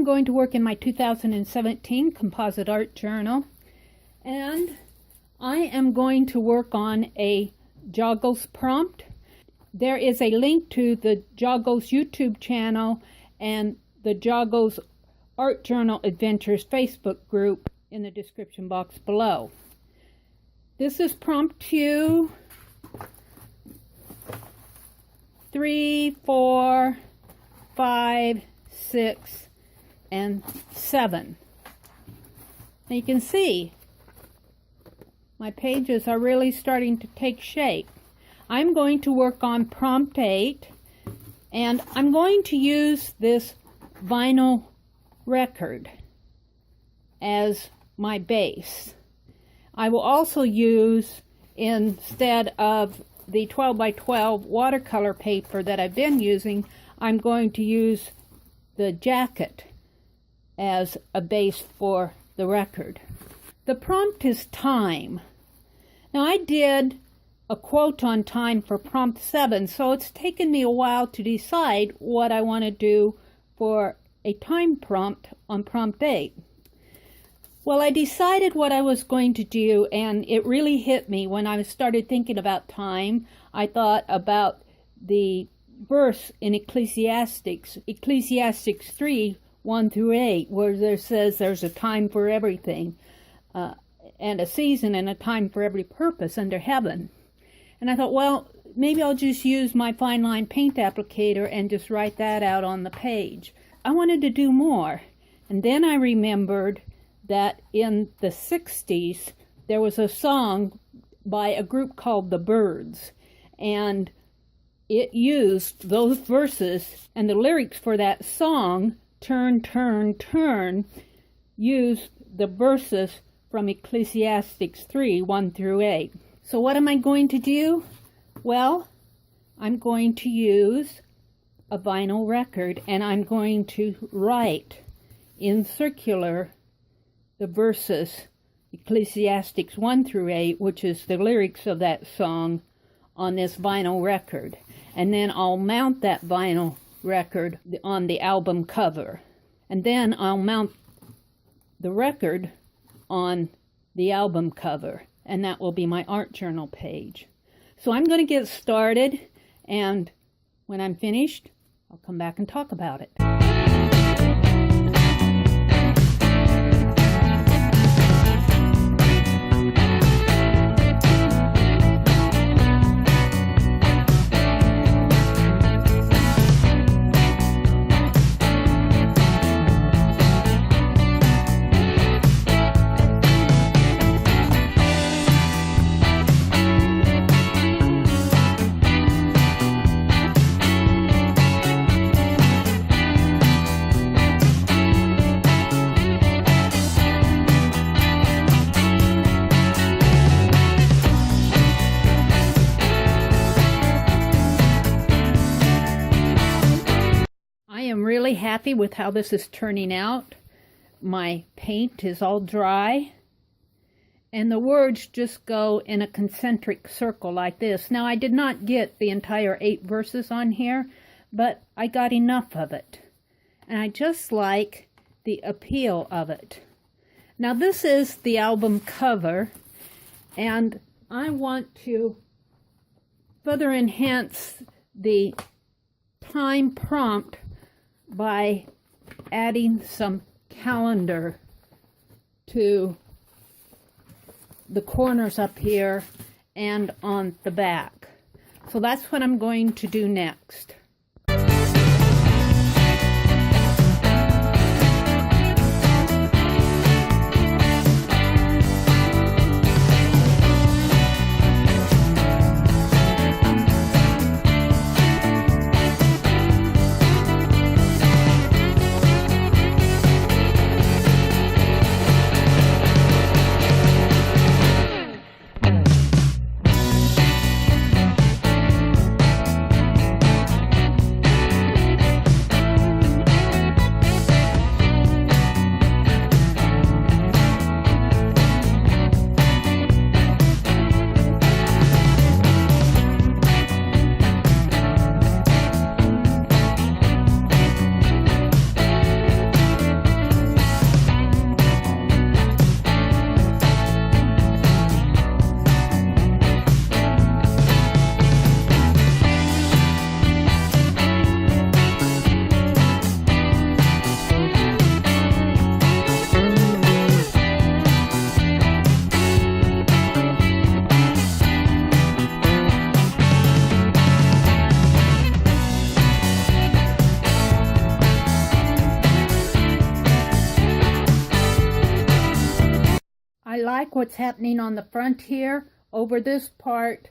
going to work in my 2017 Composite Art Journal, and I am going to work on a Joggles prompt. There is a link to the Joggles YouTube channel and the Joggles Art Journal Adventures Facebook group in the description box below. This is prompt 2, 3, 4, 5, 6, and 7. And you can see my pages are really starting to take shape. I'm going to work on prompt 8, and I'm going to use this vinyl record as my base. I will also use, instead of the 12 by 12 watercolor paper that I've been using, I'm going to use the jacket as a base for the record. The prompt is time. Now, I did a quote on time for prompt 7, so it's taken me a while to decide what I want to do for a time prompt on prompt 8. Well, I decided what I was going to do, and it really hit me when I started thinking about time. I thought about the verse in Ecclesiastes 3, 1 through 8, where there says there's a time for everything, and a season and a time for every purpose under heaven. And I thought, well, maybe I'll just use my Fineline Paint Applicator and just write that out on the page. I wanted to do more. And then I remembered that in the 60s, there was a song by a group called the Byrds, and it used those verses, and the lyrics for that song, turn, turn, turn, used the verses from Ecclesiastes 3, 1 through 8. So what am I going to do? Well, I'm going to use a vinyl record, and I'm going to write in circular the verses, Ecclesiastes 1 through 8, which is the lyrics of that song, on this vinyl record. And then I'll mount that vinyl record on the album cover. And then I'll mount the record on the album cover, and that will be my art journal page. So I'm going to get started, and when I'm finished, I'll come back and talk about it. Really happy with how this is turning out. My paint is all dry, and the words just go in a concentric circle like this. Now, I did not get the entire 8 verses on here, but I got enough of it, and I just like the appeal of it. Now, this is the album cover, and I want to further enhance the time prompt by adding some calendar to the corners up here and on the back. So that's what I'm going to do next. like what's happening on the front here. Over this part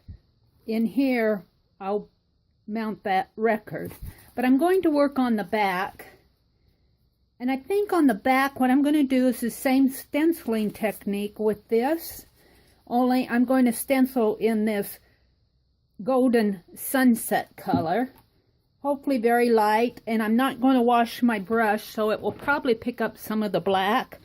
in here, I'll mount that record. But I'm going to work on the back. And I think on the back, what I'm going to do is the same stenciling technique with this. Only I'm going to stencil in this golden sunset color. Hopefully very light. And I'm not going to wash my brush, so it will probably pick up some of the black.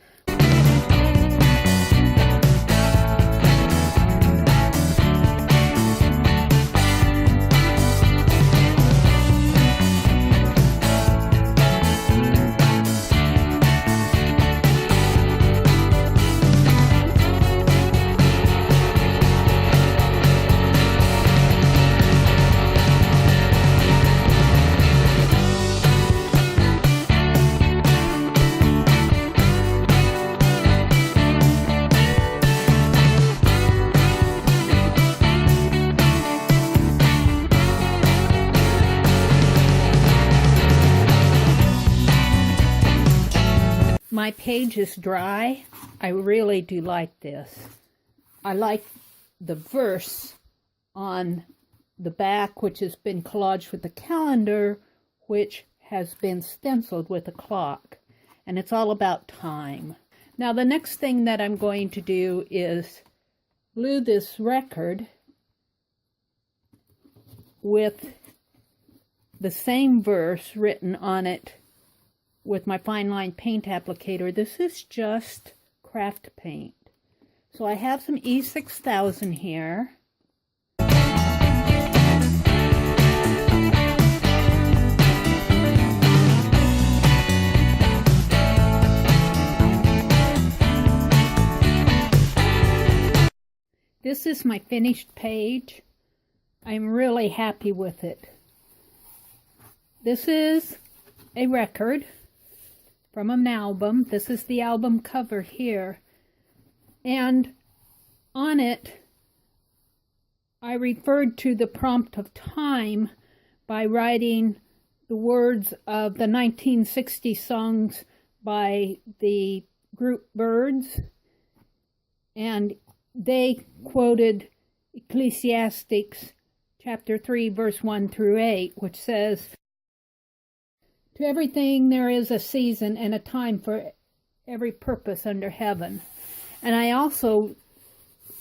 My page is dry. I really do like this. I like the verse on the back, which has been collaged with the calendar, which has been stenciled with a clock. And it's all about time. Now the next thing that I'm going to do is glue this record with the same verse written on it with my Fineline Paint Applicator. This is just craft paint. So I have some E6000 here. This is my finished page. I'm really happy with it. This is a record from an album. This is the album cover here. And on it, I referred to the prompt of time by writing the words of the 1960 songs by the group Byrds. And they quoted Ecclesiastes chapter 3, verse 1 through 8, which says, "To everything there is a season and a time for every purpose under heaven." And I also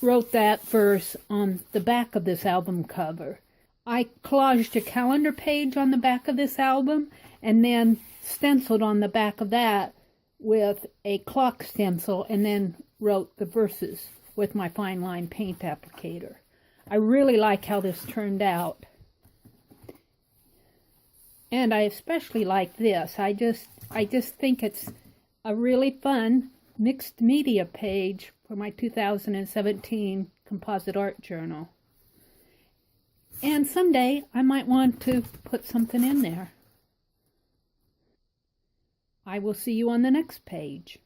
wrote that verse on the back of this album cover. I collaged a calendar page on the back of this album and then stenciled on the back of that with a clock stencil and then wrote the verses with my Fineline Paint Applicator. I really like how this turned out. And I especially like this. I just think it's a really fun mixed media page for my 2017 Composite Art Journal. And someday I might want to put something in there. I will see you on the next page.